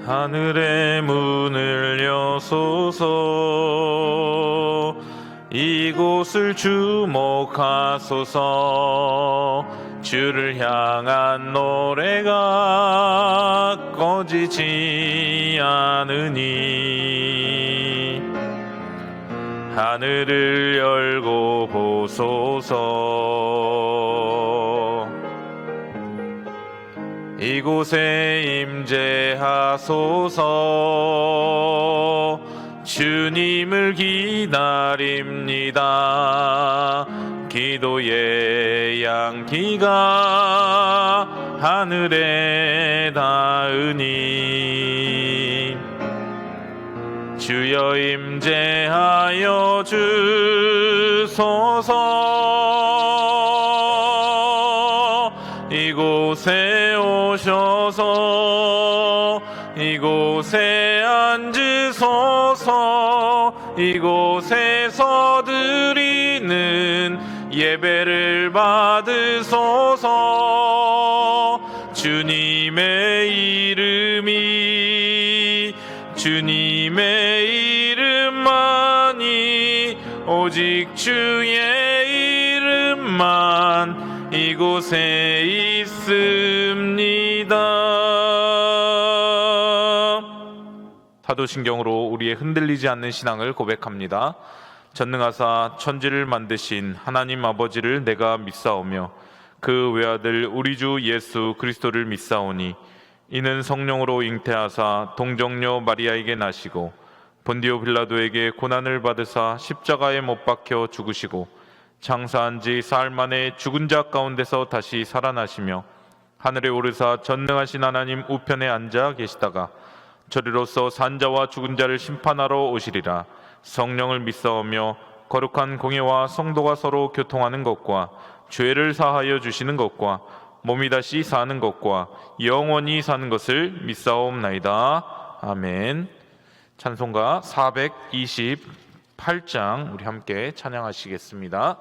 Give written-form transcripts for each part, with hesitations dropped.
하늘의 문을 여소서. 이곳을 주목하소서. 주를 향한 노래가 꺼지지 않으니 하늘을 열고 보소서. 이곳에 임재하소서. 주님을 기다립니다. 기도의 양기가 하늘에 닿으니 주여 임재하여 주소서. 이곳에 오셔서 이곳에 앉으소서. 이곳에서 드리는 예배를 받으소서. 주님의 이름만이 오직 주의 이름만 이곳에 있습니다. 사도신경으로 우리의 흔들리지 않는 신앙을 고백합니다. 전능하사 천지를 만드신 하나님 아버지를 내가 믿사오며 그 외아들 우리 주 예수 그리스도를 믿사오니 이는 성령으로 잉태하사 동정녀 마리아에게 나시고 본디오 빌라도에게 고난을 받으사 십자가에 못 박혀 죽으시고 장사한 지 사흘 만에 죽은 자 가운데서 다시 살아나시며 하늘에 오르사 전능하신 하나님 우편에 앉아 계시다가 저리로서 산자와 죽은 자를 심판하러 오시리라. 성령을 믿사오며 거룩한 공예와 성도가 서로 교통하는 것과 죄를 사하여 주시는 것과 몸이 다시 사는 것과 영원히 사는 것을 믿사옵나이다. 아멘. 찬송가 428장 우리 함께 찬양하시겠습니다.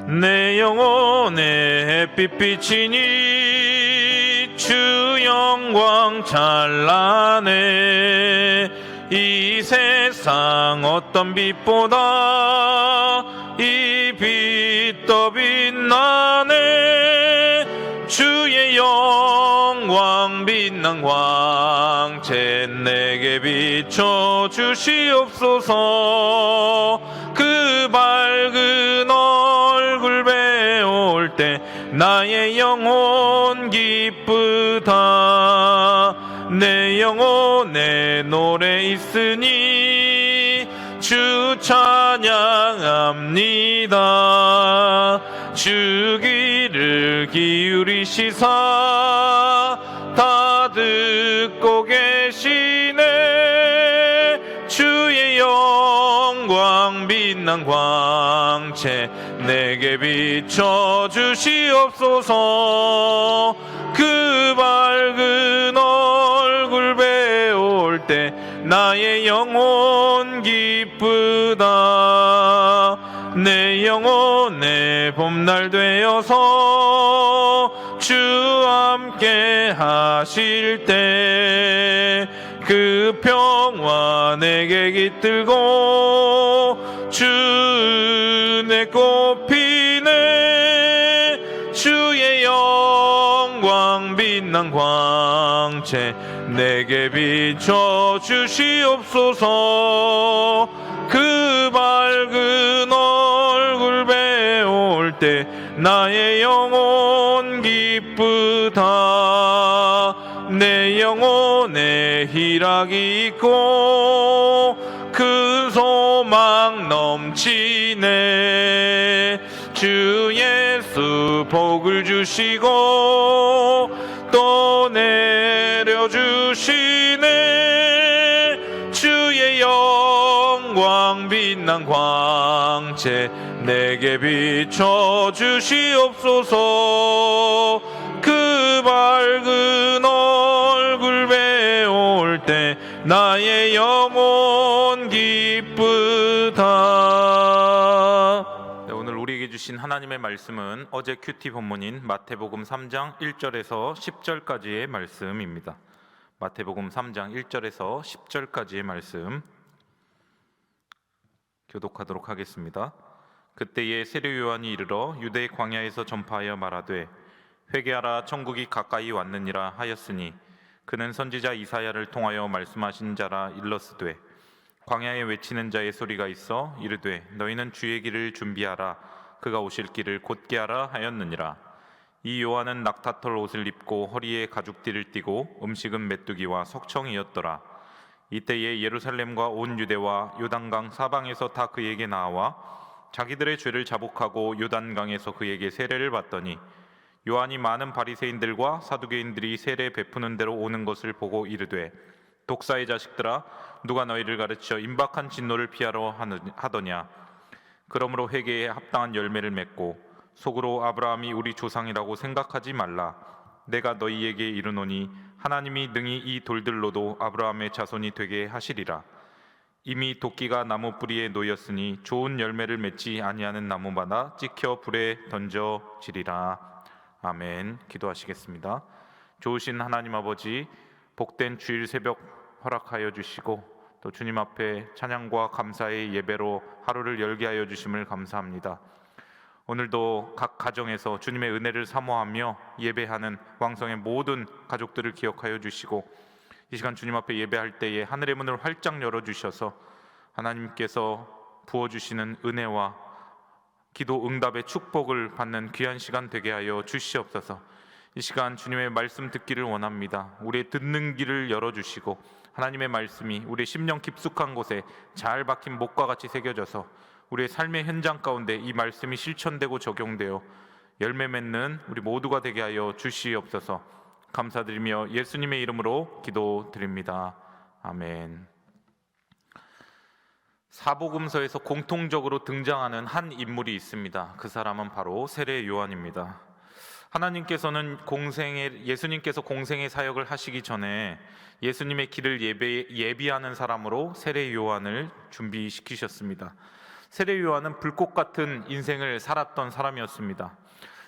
내 영혼의 햇빛 비치니 주 영광 찬란해. 이 세상 어떤 빛보다 이 빛 더 빛나네. 주의 영광 빛난 광채 내게 비춰 주시옵소서. 그 밝은 얼굴 배울 때 나의 영혼 기쁘다. 내 영혼에 노래 있으니 주 찬양합니다. 주 귀를 기울이시사 다 듣고 계시네. 주의 영광 빛난 광채 내게 비춰 주시옵소서. 그 밝은 얼굴 배울 때 나의 영혼 기쁘다. 내 영혼의 봄날 되어서 주 함께 하실 때 그 평화 내게 깃들고 주 은혜 꽃피네. 주의 영광 빛난 광채 내게 비춰 주시옵소서. 그 밝은 얼굴 배울 때 나의 영혼 기쁘다. 내 영혼에 희락이 있고 큰 소망 넘치네. 주 예수 복을 주시고 또 내려주시네. 주의 영광 빛난 광채 내게 비춰 주시옵소서. 그 밝은 얼굴 배울 때 나의 영혼 기쁘다. 네, 오늘 주신 하나님의 말씀은 어제 큐티 본문인 마태복음 3장 1절에서 10절까지의 말씀입니다. 마태복음 3장 1절에서 10절까지의 말씀 교독하도록 하겠습니다. 그때에 세례 요한이 이르러 유대 광야에서 전파하여 말하되 회개하라 천국이 가까이 왔느니라 하였으니 그는 선지자 이사야를 통하여 말씀하신 자라 일렀으되 광야에 외치는 자의 소리가 있어 이르되 너희는 주의 길을 준비하라 그가 오실 길을 곧게 하라 하였느니라. 이 요한은 낙타털 옷을 입고 허리에 가죽띠를 띠고 음식은 메뚜기와 석청이었더라. 이때에 예루살렘과 온 유대와 요단강 사방에서 다 그에게 나와 자기들의 죄를 자복하고 요단강에서 그에게 세례를 받더니 요한이 많은 바리새인들과 사두개인들이 세례 베푸는 대로 오는 것을 보고 이르되 독사의 자식들아 누가 너희를 가르쳐 임박한 진노를 피하러 하더냐. 그러므로 회개에 합당한 열매를 맺고 속으로 아브라함이 우리 조상이라고 생각하지 말라. 내가 너희에게 이르노니 하나님이 능히 이 돌들로도 아브라함의 자손이 되게 하시리라. 이미 도끼가 나무 뿌리에 놓였으니 좋은 열매를 맺지 아니하는 나무마다 찍혀 불에 던져지리라. 아멘. 기도하시겠습니다. 좋으신 하나님 아버지, 복된 주일 새벽 허락하여 주시고 또 주님 앞에 찬양과 감사의 예배로 하루를 열게 하여 주심을 감사합니다. 오늘도 각 가정에서 주님의 은혜를 사모하며 예배하는 왕성의 모든 가족들을 기억하여 주시고 이 시간 주님 앞에 예배할 때에 하늘의 문을 활짝 열어주셔서 하나님께서 부어주시는 은혜와 기도 응답의 축복을 받는 귀한 시간 되게 하여 주시옵소서. 이 시간 주님의 말씀 듣기를 원합니다. 우리의 듣는 길을 열어주시고 하나님의 말씀이 우리의 심령 깊숙한 곳에 잘 박힌 목과 같이 새겨져서 우리의 삶의 현장 가운데 이 말씀이 실천되고 적용되어 열매 맺는 우리 모두가 되게 하여 주시옵소서. 감사드리며 예수님의 이름으로 기도드립니다. 아멘. 사복음서에서 공통적으로 등장하는 한 인물이 있습니다. 그 사람은 바로 세례 요한입니다. 하나님께서는 예수님께서 공생의 사역을 하시기 전에 예수님의 길을 예비하는 사람으로 세례 요한을 준비시키셨습니다. 세례 요한은 불꽃 같은 인생을 살았던 사람이었습니다.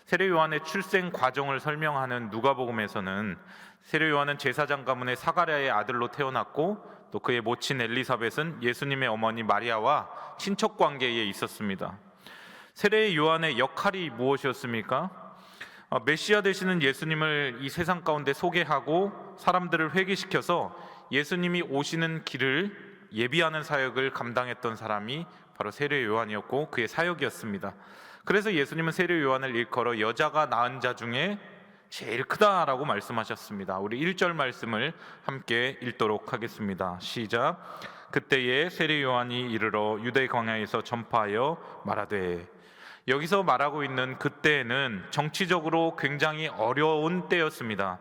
세례 요한의 출생 과정을 설명하는 누가복음에서는 세례 요한은 제사장 가문의 사가랴의 아들로 태어났고 또 그의 모친 엘리사벳은 예수님의 어머니 마리아와 친척 관계에 있었습니다. 세례 요한의 역할이 무엇이었습니까? 메시아 되시는 예수님을 이 세상 가운데 소개하고 사람들을 회개시켜서 예수님이 오시는 길을 예비하는 사역을 감당했던 사람이 바로 세례 요한이었고 그의 사역이었습니다. 그래서 예수님은 세례 요한을 일컬어 여자가 낳은 자 중에 제일 크다라고 말씀하셨습니다. 우리 1절 말씀을 함께 읽도록 하겠습니다. 시작. 그때에 세례 요한이 이르러 유대 광야에서 전파하여 말하되. 여기서 말하고 있는 그때는 정치적으로 굉장히 어려운 때였습니다.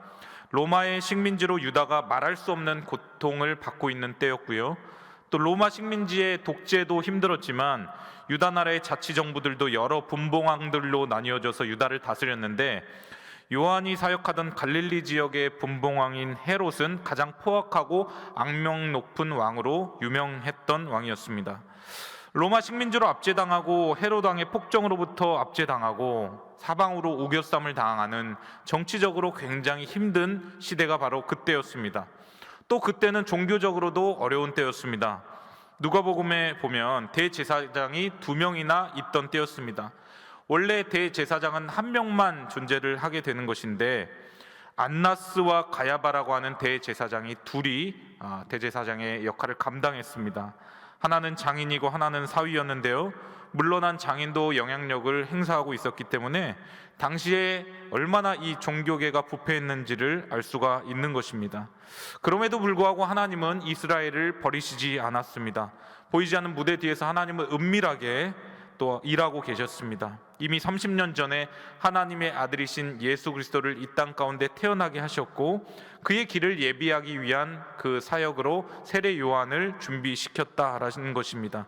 로마의 식민지로 유다가 말할 수 없는 고통을 받고 있는 때였고요. 또 로마 식민지의 독재도 힘들었지만 유다 나라의 자치정부들도 여러 분봉왕들로 나뉘어져서 유다를 다스렸는데 요한이 사역하던 갈릴리 지역의 분봉왕인 헤롯은 가장 포악하고 악명 높은 왕으로 유명했던 왕이었습니다. 로마 식민지로 압제당하고 헤롯 왕의 폭정으로부터 압제당하고 사방으로 우겨쌈을 당하는 정치적으로 굉장히 힘든 시대가 바로 그때였습니다. 또 그때는 종교적으로도 어려운 때였습니다. 누가복음에 보면 대제사장이 2명이나 있던 때였습니다. 원래 대제사장은 1명만 존재를 하게 되는 것인데 안나스와 가야바라고 하는 대제사장이 둘이 대제사장의 역할을 감당했습니다. 하나는 장인이고 하나는 사위였는데요, 물러난 장인도 영향력을 행사하고 있었기 때문에 당시에 얼마나 이 종교계가 부패했는지를 알 수가 있는 것입니다. 그럼에도 불구하고 하나님은 이스라엘을 버리시지 않았습니다. 보이지 않는 무대 뒤에서 하나님은 은밀하게 또 일하고 계셨습니다. 이미 30년 전에 하나님의 아들이신 예수 그리스도를 이 땅 가운데 태어나게 하셨고 그의 길을 예비하기 위한 그 사역으로 세례 요한을 준비시켰다라는 것입니다.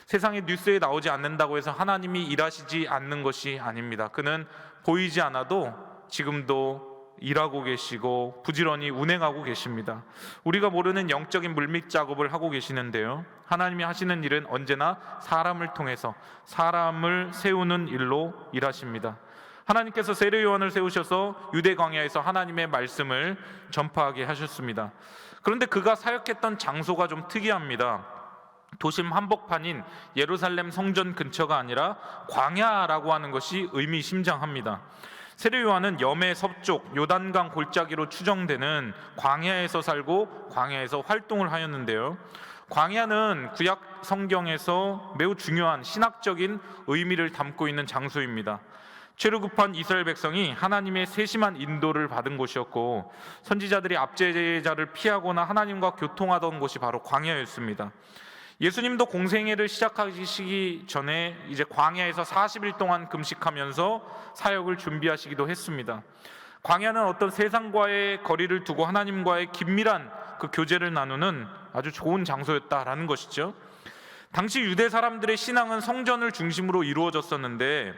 세상의 뉴스에 나오지 않는다고 해서 하나님이 일하시지 않는 것이 아닙니다. 그는 보이지 않아도 지금도 일하고 계시고 부지런히 운행하고 계십니다. 우리가 모르는 영적인 물밑 작업을 하고 계시는데요, 하나님이 하시는 일은 언제나 사람을 통해서 사람을 세우는 일로 일하십니다. 하나님께서 세례 요한을 세우셔서 유대 광야에서 하나님의 말씀을 전파하게 하셨습니다. 그런데 그가 사역했던 장소가 좀 특이합니다. 도심 한복판인 예루살렘 성전 근처가 아니라 광야라고 하는 것이 의미심장합니다. 세례 요한은 염해 서쪽 요단강 골짜기로 추정되는 광야에서 살고 광야에서 활동을 하였는데요, 광야는 구약 성경에서 매우 중요한 신학적인 의미를 담고 있는 장소입니다. 죄로 급한 이스라엘 백성이 하나님의 세심한 인도를 받은 곳이었고, 선지자들이 압제자를 피하거나 하나님과 교통하던 곳이 바로 광야였습니다. 예수님도 공생애를 시작하시기 전에 이제 광야에서 40일 동안 금식하면서 사역을 준비하시기도 했습니다. 광야는 어떤 세상과의 거리를 두고 하나님과의 긴밀한 그 교제를 나누는 아주 좋은 장소였다라는 것이죠. 당시 유대 사람들의 신앙은 성전을 중심으로 이루어졌었는데,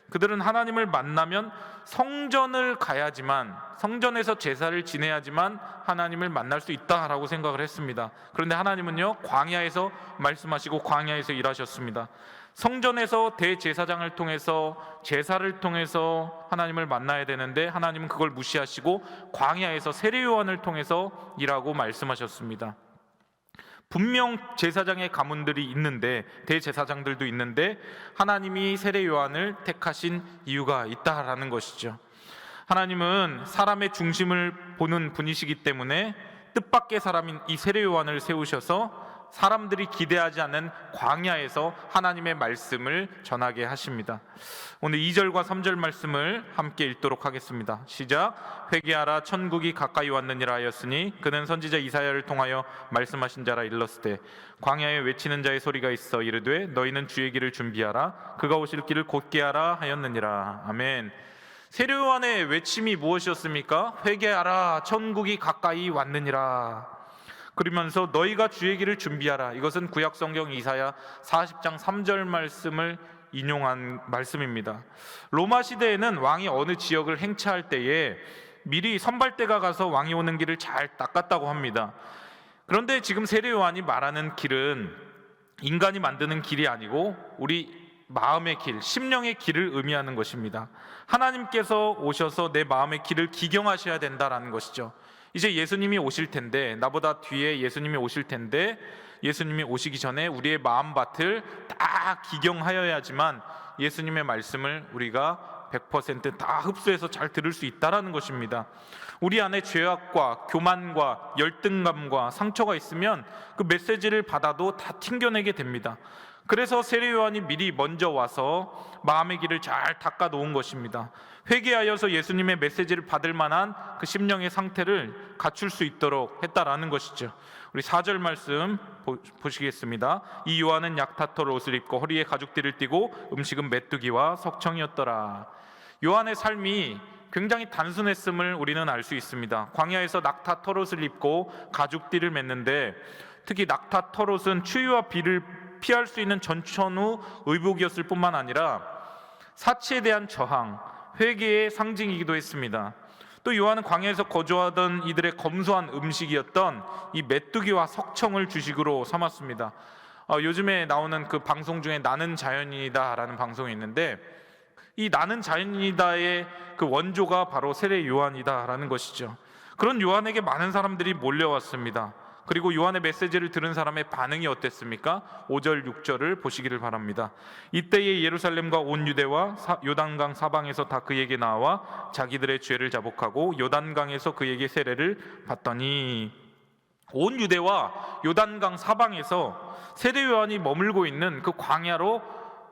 그들은 하나님을 만나면 성전을 가야지만, 성전에서 제사를 지내야지만 하나님을 만날 수 있다라고 생각을 했습니다. 그런데 하나님은요, 광야에서 말씀하시고 광야에서 일하셨습니다. 성전에서 대제사장을 통해서 제사를 통해서 하나님을 만나야 되는데 하나님은 그걸 무시하시고 광야에서 세례 요한을 통해서 일하고 말씀하셨습니다. 분명 제사장의 가문들이 있는데, 대제사장들도 있는데 하나님이 세례 요한을 택하신 이유가 있다라는 것이죠. 하나님은 사람의 중심을 보는 분이시기 때문에 뜻밖의 사람인 이 세례 요한을 세우셔서 사람들이 기대하지 않는 광야에서 하나님의 말씀을 전하게 하십니다. 오늘 2절과 3절 말씀을 함께 읽도록 하겠습니다. 시작. 회개하라, 천국이 가까이 왔느니라 하였으니 그는 선지자 이사야를 통하여 말씀하신 자라 일렀으되, 광야에 외치는 자의 소리가 있어 이르되 너희는 주의 길을 준비하라, 그가 오실 길을 곧게 하라 하였느니라. 아멘. 세례 요한의 외침이 무엇이었습니까? 회개하라, 천국이 가까이 왔느니라. 그러면서 너희가 주의 길을 준비하라. 이것은 구약 성경 이사야 40장 3절 말씀을 인용한 말씀입니다. 로마 시대에는 왕이 어느 지역을 행차할 때에 미리 선발대가 가서 왕이 오는 길을 잘 닦았다고 합니다. 그런데 지금 세례 요한이 말하는 길은 인간이 만드는 길이 아니고 우리 마음의 길, 심령의 길을 의미하는 것입니다. 하나님께서 오셔서 내 마음의 길을 기경하셔야 된다라는 것이죠. 이제 예수님이 오실 텐데, 나보다 뒤에 예수님이 오실 텐데, 예수님이 오시기 전에 우리의 마음밭을 다 기경하여야지만 예수님의 말씀을 우리가 100% 다 흡수해서 잘 들을 수 있다라는 것입니다. 우리 안에 죄악과 교만과 열등감과 상처가 있으면 그 메시지를 받아도 다 튕겨내게 됩니다. 그래서 세례 요한이 미리 먼저 와서 마음의 길을 잘 닦아 놓은 것입니다. 회개하여서 예수님의 메시지를 받을 만한 그 심령의 상태를 갖출 수 있도록 했다라는 것이죠. 우리 4절 말씀 보시겠습니다. 이 요한은 약타털 옷을 입고 허리에 가죽띠를 띠고 음식은 메뚜기와 석청이었더라. 요한의 삶이 굉장히 단순했음을 우리는 알 수 있습니다. 광야에서 낙타 털옷을 입고 가죽띠를 맸는데, 특히 낙타 털옷은 추위와 비를 피할 수 있는 전천후 의복이었을 뿐만 아니라 사치에 대한 저항, 회개의 상징이기도 했습니다. 또 요한은 광야에서 거주하던 이들의 검소한 음식이었던 이 메뚜기와 석청을 주식으로 삼았습니다. 요즘에 나오는 그 방송 중에 나는 자연인이다 라는 방송이 있는데, 이 나는 자연인이다의 그 원조가 바로 세례 요한이다 라는 것이죠. 그런 요한에게 많은 사람들이 몰려왔습니다. 그리고 요한의 메시지를 들은 사람의 반응이 어땠습니까? 5절, 6절을 보시기를 바랍니다. 이때에 예루살렘과 온 유대와 요단강 사방에서 다 그에게 나와 자기들의 죄를 자복하고 요단강에서 그에게 세례를 받더니, 온 유대와 요단강 사방에서 세례 요한이 머물고 있는 그 광야로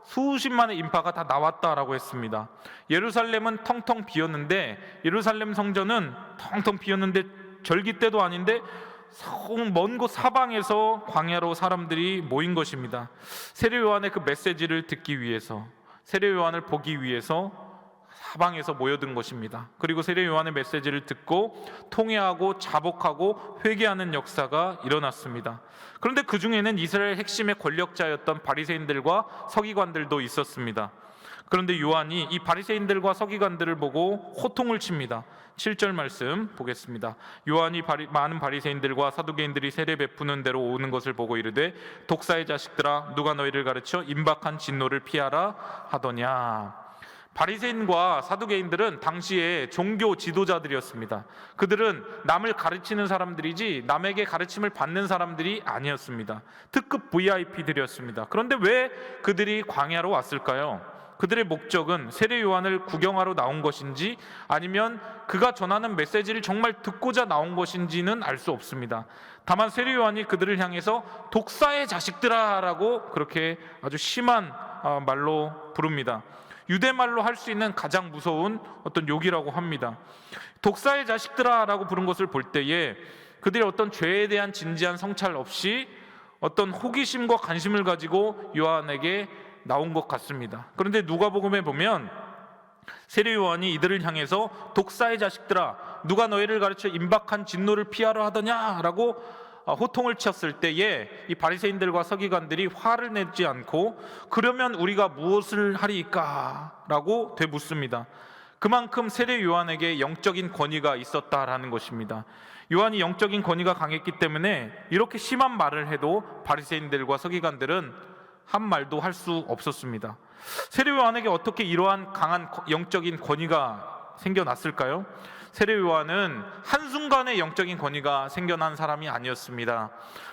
수십만의 인파가 다 나왔다라고 했습니다. 예루살렘은 텅텅 비었는데, 예루살렘 성전은 텅텅 비었는데 절기 때도 아닌데 먼 곳 사방에서 광야로 사람들이 모인 것입니다. 세례 요한의 그 메시지를 듣기 위해서, 세례 요한을 보기 위해서 사방에서 모여든 것입니다. 그리고 세례 요한의 메시지를 듣고 통회하고 자복하고 회개하는 역사가 일어났습니다. 그런데 그 중에는 이스라엘 핵심의 권력자였던 바리새인들과 서기관들도 있었습니다. 그런데 요한이 이 바리새인들과 서기관들을 보고 호통을 칩니다. 7절 말씀 보겠습니다. 요한이 많은 바리새인들과 사두개인들이 세례 베푸는 대로 오는 것을 보고 이르되 독사의 자식들아 누가 너희를 가르쳐 임박한 진노를 피하라 하더냐. 바리새인과 사두개인들은 당시에 종교 지도자들이었습니다. 그들은 남을 가르치는 사람들이지 남에게 가르침을 받는 사람들이 아니었습니다. 특급 VIP들이었습니다. 그런데 왜 그들이 광야로 왔을까요? 그들의 목적은 세례 요한을 구경하러 나온 것인지 아니면 그가 전하는 메시지를 정말 듣고자 나온 것인지는 알 수 없습니다. 다만 세례 요한이 그들을 향해서 독사의 자식들아 라고 그렇게 아주 심한 말로 부릅니다. 유대말로 할 수 있는 가장 무서운 어떤 욕이라고 합니다. 독사의 자식들아 라고 부른 것을 볼 때에 그들이 어떤 죄에 대한 진지한 성찰 없이 어떤 호기심과 관심을 가지고 요한에게 나온 것 같습니다. 그런데 누가복음에 보면 세례 요한이 이들을 향해서 독사의 자식들아 누가 너희를 가르쳐 임박한 진노를 피하려 하더냐 라고 호통을 쳤을 때에 이 바리새인들과 서기관들이 화를 내지 않고 그러면 우리가 무엇을 하리까 라고 되묻습니다. 그만큼 세례 요한에게 영적인 권위가 있었다라는 것입니다. 요한이 영적인 권위가 강했기 때문에 이렇게 심한 말을 해도 바리새인들과 서기관들은 한 말도 할 수 없었습니다. 세례 요한에게 어떻게 이러한 강한 영적인 권위가 생겨났을까요? 세례 요한은 한순간에 영적인 권위가 생겨난 사람이 아니었습니다.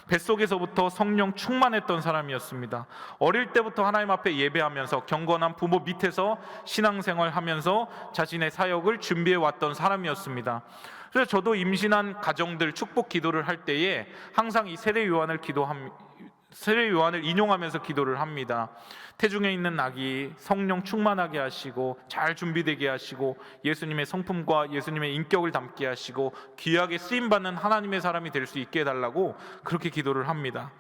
뱃속에서부터 성령 충만했던 사람이었습니다. 어릴 때부터 하나님 앞에 예배하면서 경건한 부모 밑에서 신앙생활하면서 자신의 사역을 준비해 왔던 사람이었습니다. 그래서 저도 임신한 가정들 축복 기도를 할 때에 항상 이 세례 요한을 인용하면서 기도를 합니다. 태중에 있는 아기 성령 충만하게 하시고 잘 준비되게 하시고 예수님의 성품과 예수님의 인격을 담게 하시고 귀하게 쓰임받는 하나님의 사람이 될 수 있게 해달라고 그렇게 기도를 합니다.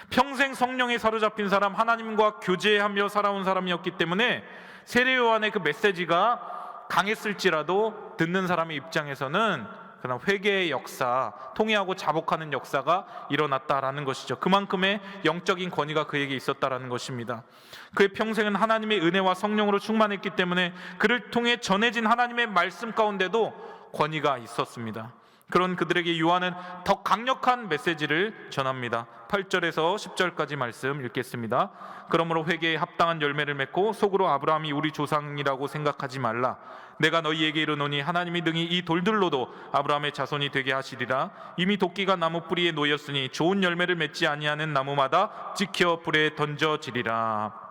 평생 성령에 사로잡힌 사람, 하나님과 교제하며 살아온 사람이었기 때문에 세례 요한의 그 메시지가 강했을지라도 듣는 사람의 입장에서는 그러나 회개의 역사, 통회하고 자복하는 역사가 일어났다라는 것이죠. 그만큼의 영적인 권위가 그에게 있었다라는 것입니다. 그의 평생은 하나님의 은혜와 성령으로 충만했기 때문에 그를 통해 전해진 하나님의 말씀 가운데도 권위가 있었습니다. 그런 그들에게 요한은 더 강력한 메시지를 전합니다. 8절에서 10절까지 말씀 읽겠습니다. 그러므로 회개에 합당한 열매를 맺고 속으로 아브라함이 우리 조상이라고 생각하지 말라. 내가 너희에게 이르노니 하나님이 등이 이 돌들로도 아브라함의 자손이 되게 하시리라. 이미 도끼가 나무 뿌리에 놓였으니 좋은 열매를 맺지 아니하는 나무마다 찍혀 불에 던져지리라.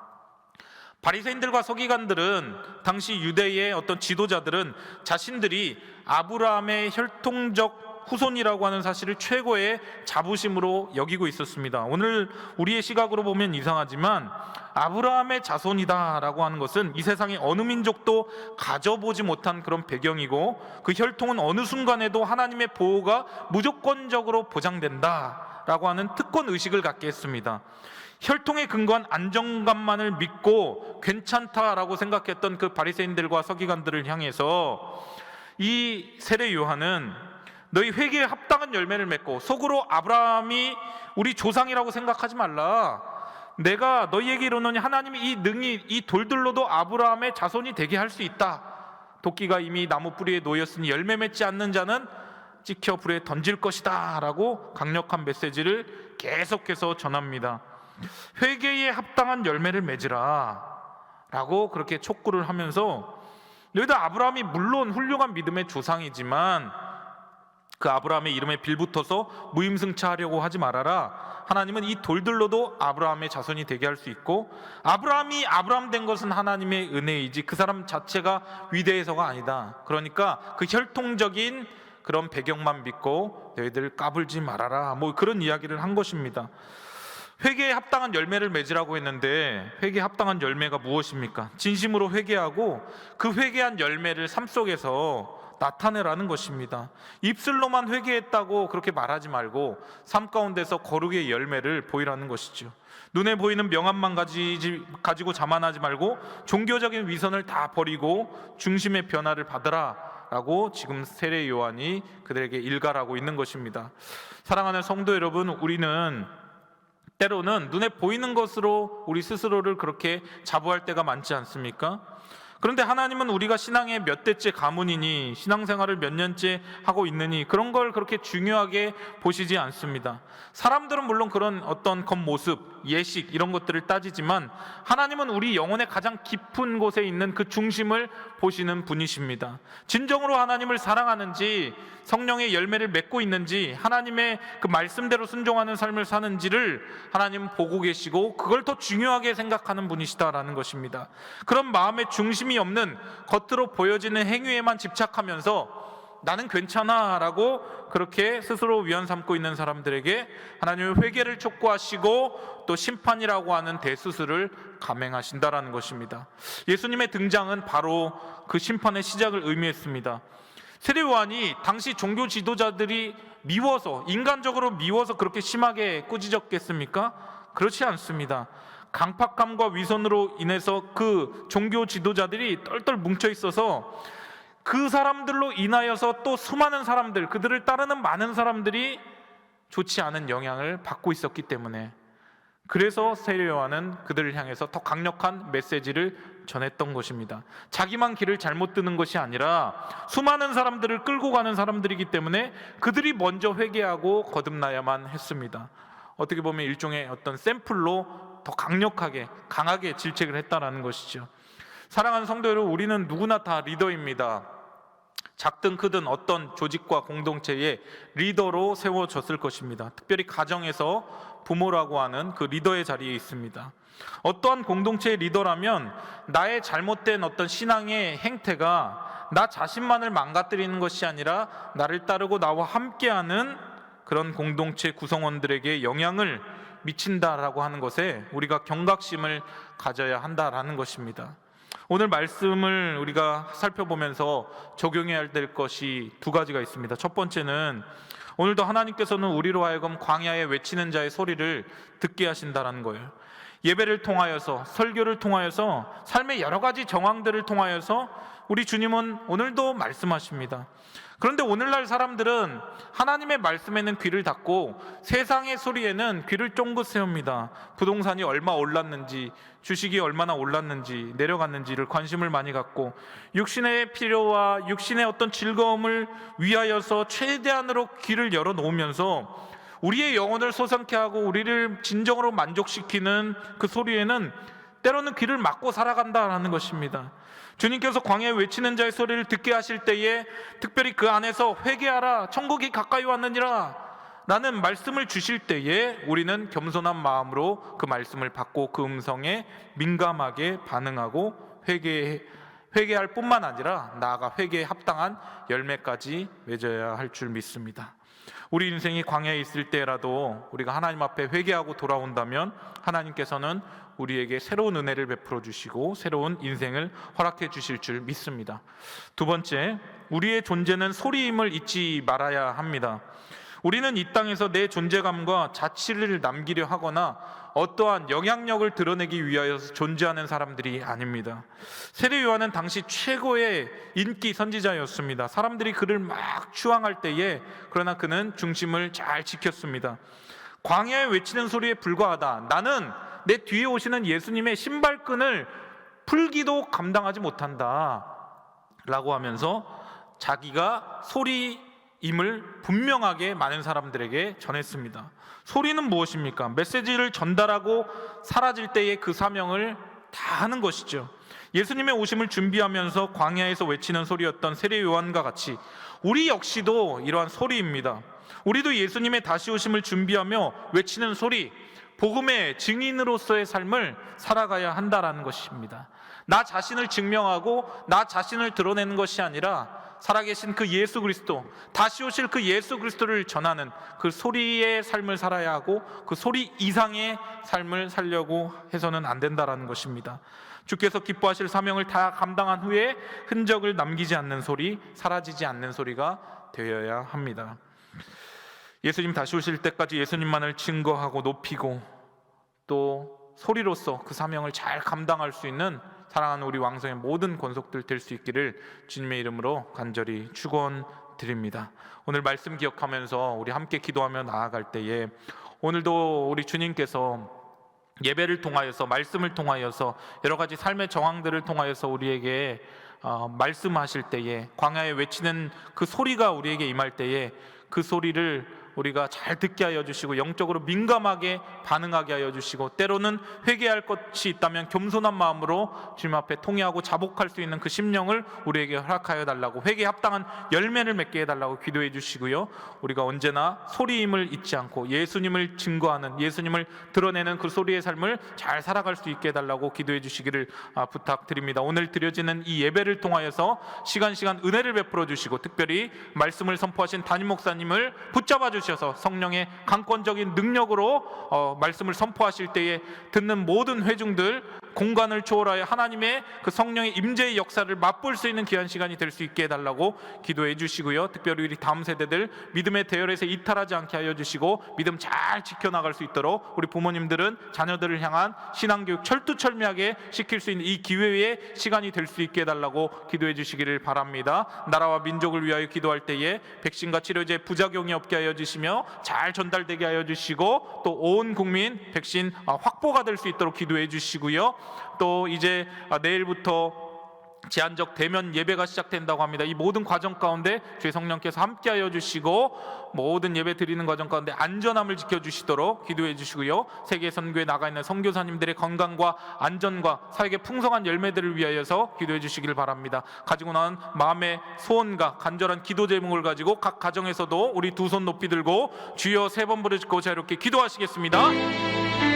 바리새인들과 서기관들은 당시 유대의 어떤 지도자들은 자신들이 아브라함의 혈통적 후손이라고 하는 사실을 최고의 자부심으로 여기고 있었습니다. 오늘 우리의 시각으로 보면 이상하지만 아브라함의 자손이다라고 하는 것은 이 세상의 어느 민족도 가져보지 못한 그런 배경이고 그 혈통은 어느 순간에도 하나님의 보호가 무조건적으로 보장된다라고 하는 특권 의식을 갖게 했습니다. 혈통에 근거한 안정감만을 믿고 괜찮다라고 생각했던 그 바리새인들과 서기관들을 향해서 이 세례 요한은 너희 회개에 합당한 열매를 맺고 속으로 아브라함이 우리 조상이라고 생각하지 말라. 내가 너희에게 이르노니 하나님이 이 능히 이 돌들로도 아브라함의 자손이 되게 할 수 있다. 도끼가 이미 나무 뿌리에 놓였으니 열매 맺지 않는 자는 찍혀 불에 던질 것이다 라고 강력한 메시지를 계속해서 전합니다. 회개에 합당한 열매를 맺으라 라고 그렇게 촉구를 하면서 너희들 아브라함이 물론 훌륭한 믿음의 조상이지만 그 아브라함의 이름에 빌붙어서 무임승차하려고 하지 말아라. 하나님은 이 돌들로도 아브라함의 자손이 되게 할 수 있고 아브라함이 아브라함 된 것은 하나님의 은혜이지 그 사람 자체가 위대해서가 아니다. 그러니까 그 혈통적인 그런 배경만 믿고 너희들 까불지 말아라, 뭐 그런 이야기를 한 것입니다. 회개에 합당한 열매를 맺으라고 했는데 회개에 합당한 열매가 무엇입니까? 진심으로 회개하고 그 회개한 열매를 삶 속에서 나타내라는 것입니다. 입술로만 회개했다고 그렇게 말하지 말고 삶 가운데서 거룩의 열매를 보이라는 것이죠. 눈에 보이는 명함만 가지고 자만하지 말고 종교적인 위선을 다 버리고 중심의 변화를 받으라 라고 지금 세례 요한이 그들에게 일갈하고 있는 것입니다. 사랑하는 성도 여러분, 우리는 때로는 눈에 보이는 것으로 우리 스스로를 그렇게 자부할 때가 많지 않습니까? 그런데 하나님은 우리가 신앙의 몇 대째 가문이니, 신앙생활을 몇 년째 하고 있느니 그런 걸 그렇게 중요하게 보시지 않습니다. 사람들은 물론 그런 어떤 겉모습, 예식 이런 것들을 따지지만 하나님은 우리 영혼의 가장 깊은 곳에 있는 그 중심을 보시는 분이십니다. 진정으로 하나님을 사랑하는지, 성령의 열매를 맺고 있는지, 하나님의 그 말씀대로 순종하는 삶을 사는지를 하나님은 보고 계시고 그걸 더 중요하게 생각하는 분이시다라는 것입니다. 그런 마음의 중심이 없는 겉으로 보여지는 행위에만 집착하면서 나는 괜찮아 라고 그렇게 스스로 위안 삼고 있는 사람들에게 하나님은 회개를 촉구하시고 또 심판이라고 하는 대수술을 감행하신다라는 것입니다. 예수님의 등장은 바로 그 심판의 시작을 의미했습니다. 세례 요한이 당시 종교 지도자들이 미워서, 인간적으로 미워서 그렇게 심하게 꾸짖었겠습니까? 그렇지 않습니다. 강팍함과 위선으로 인해서 그 종교 지도자들이 똘똘 뭉쳐 있어서 그 사람들로 인하여서 또 수많은 사람들, 그들을 따르는 많은 사람들이 좋지 않은 영향을 받고 있었기 때문에, 그래서 세례 요한은 그들을 향해서 더 강력한 메시지를 전했던 것입니다. 자기만 길을 잘못 드는 것이 아니라 수많은 사람들을 끌고 가는 사람들이기 때문에 그들이 먼저 회개하고 거듭나야만 했습니다. 어떻게 보면 일종의 어떤 샘플로 더 강하게 질책을 했다라는 것이죠. 사랑하는 성도 여러분, 우리는 누구나 다 리더입니다. 작든 크든 어떤 조직과 공동체의 리더로 세워졌을 것입니다. 특별히 가정에서 부모라고 하는 그 리더의 자리에 있습니다. 어떠한 공동체의 리더라면 나의 잘못된 어떤 신앙의 행태가 나 자신만을 망가뜨리는 것이 아니라 나를 따르고 나와 함께하는 그런 공동체 구성원들에게 영향을 미친다라고 하는 것에 우리가 경각심을 가져야 한다라는 것입니다. 오늘 말씀을 우리가 살펴보면서 적용해야 될 것이 두 가지가 있습니다. 첫 번째는 오늘도 하나님께서는 우리로 하여금 광야에 외치는 자의 소리를 듣게 하신다는 거예요. 예배를 통하여서, 설교를 통하여서, 삶의 여러 가지 정황들을 통하여서 우리 주님은 오늘도 말씀하십니다. 그런데 오늘날 사람들은 하나님의 말씀에는 귀를 닫고 세상의 소리에는 귀를 쫑긋 세웁니다. 부동산이 얼마 올랐는지, 주식이 얼마나 올랐는지, 내려갔는지를 관심을 많이 갖고 육신의 필요와 육신의 어떤 즐거움을 위하여서 최대한으로 귀를 열어놓으면서 우리의 영혼을 솟아나게 하고 우리를 진정으로 만족시키는 그 소리에는 때로는 귀를 막고 살아간다라는 것입니다. 주님께서 광야에 외치는 자의 소리를 듣게 하실 때에 특별히 그 안에서 회개하라, 천국이 가까이 왔느니라 라는 말씀을 주실 때에 우리는 겸손한 마음으로 그 말씀을 받고 그 음성에 민감하게 반응하고 회개할 뿐만 아니라 나아가 회개에 합당한 열매까지 맺어야 할 줄 믿습니다. 우리 인생이 광야에 있을 때라도 우리가 하나님 앞에 회개하고 돌아온다면 하나님께서는 우리에게 새로운 은혜를 베풀어 주시고 새로운 인생을 허락해 주실 줄 믿습니다. 두 번째, 우리의 존재는 소리임을 잊지 말아야 합니다. 우리는 이 땅에서 내 존재감과 자취를 남기려 하거나 어떠한 영향력을 드러내기 위하여 존재하는 사람들이 아닙니다. 세례 요한은 당시 최고의 인기 선지자였습니다. 사람들이 그를 막 추앙할 때에 그러나 그는 중심을 잘 지켰습니다. 광야에 외치는 소리에 불과하다. 나는 내 뒤에 오시는 예수님의 신발끈을 풀기도 감당하지 못한다 라고 하면서 자기가 소리임을 분명하게 많은 사람들에게 전했습니다. 소리는 무엇입니까? 메시지를 전달하고 사라질 때의 그 사명을 다 하는 것이죠. 예수님의 오심을 준비하면서 광야에서 외치는 소리였던 세례 요한과 같이 우리 역시도 이러한 소리입니다. 우리도 예수님의 다시 오심을 준비하며 외치는 소리, 복음의 증인으로서의 삶을 살아가야 한다라는 것입니다. 나 자신을 증명하고 나 자신을 드러내는 것이 아니라 살아계신 그 예수 그리스도, 다시 오실 그 예수 그리스도를 전하는 그 소리의 삶을 살아야 하고 그 소리 이상의 삶을 살려고 해서는 안 된다라는 것입니다. 주께서 기뻐하실 사명을 다 감당한 후에 흔적을 남기지 않는 소리, 사라지지 않는 소리가 되어야 합니다. 예수님 다시 오실 때까지 예수님만을 증거하고 높이고 또 소리로서 그 사명을 잘 감당할 수 있는 사랑하는 우리 왕성의 모든 권속들 될 수 있기를 주님의 이름으로 간절히 축원드립니다. 오늘 말씀 기억하면서 우리 함께 기도하며 나아갈 때에 오늘도 우리 주님께서 예배를 통하여서, 말씀을 통하여서, 여러 가지 삶의 정황들을 통하여서 우리에게 말씀하실 때에, 광야에 외치는 그 소리가 우리에게 임할 때에 그 소리를 우리가 잘 듣게 하여 주시고 영적으로 민감하게 반응하게 하여 주시고, 때로는 회개할 것이 있다면 겸손한 마음으로 주님 앞에 통회하고 자복할 수 있는 그 심령을 우리에게 허락하여 달라고, 회개에 합당한 열매를 맺게 해달라고 기도해 주시고요, 우리가 언제나 소리임을 잊지 않고 예수님을 증거하는, 예수님을 드러내는 그 소리의 삶을 잘 살아갈 수 있게 해달라고 기도해 주시기를 부탁드립니다. 오늘 드려지는 이 예배를 통하여서 시간 은혜를 베풀어 주시고, 특별히 말씀을 선포하신 담임 목사님을 붙잡아 주시고 성령의 강권적인 능력으로 말씀을 선포하실 때에 듣는 모든 회중들 공간을 초월하여 하나님의 그 성령의 임재의 역사를 맛볼 수 있는 귀한 시간이 될 수 있게 해달라고 기도해 주시고요, 특별히 우리 다음 세대들 믿음의 대열에서 이탈하지 않게 하여 주시고 믿음 잘 지켜나갈 수 있도록 우리 부모님들은 자녀들을 향한 신앙교육 철두철미하게 시킬 수 있는 이 기회의 시간이 될 수 있게 해달라고 기도해 주시기를 바랍니다. 나라와 민족을 위하여 기도할 때에 백신과 치료제 부작용이 없게 하여 주시고 잘 전달되게 하여 주시고, 또 온 국민 백신 확보가 될 수 있도록 기도해 주시고요, 또 이제 내일부터 제한적 대면 예배가 시작된다고 합니다. 이 모든 과정 가운데 주의 성령께서 함께하여 주시고 모든 예배 드리는 과정 가운데 안전함을 지켜주시도록 기도해 주시고요, 세계 선교에 나가 있는 선교사님들의 건강과 안전과 사역의 풍성한 열매들을 위하여서 기도해 주시길 바랍니다. 가지고 나온 마음의 소원과 간절한 기도 제목을 가지고 각 가정에서도 우리 두 손 높이 들고 주여 세 번 부르짖고 자유롭게 기도하시겠습니다.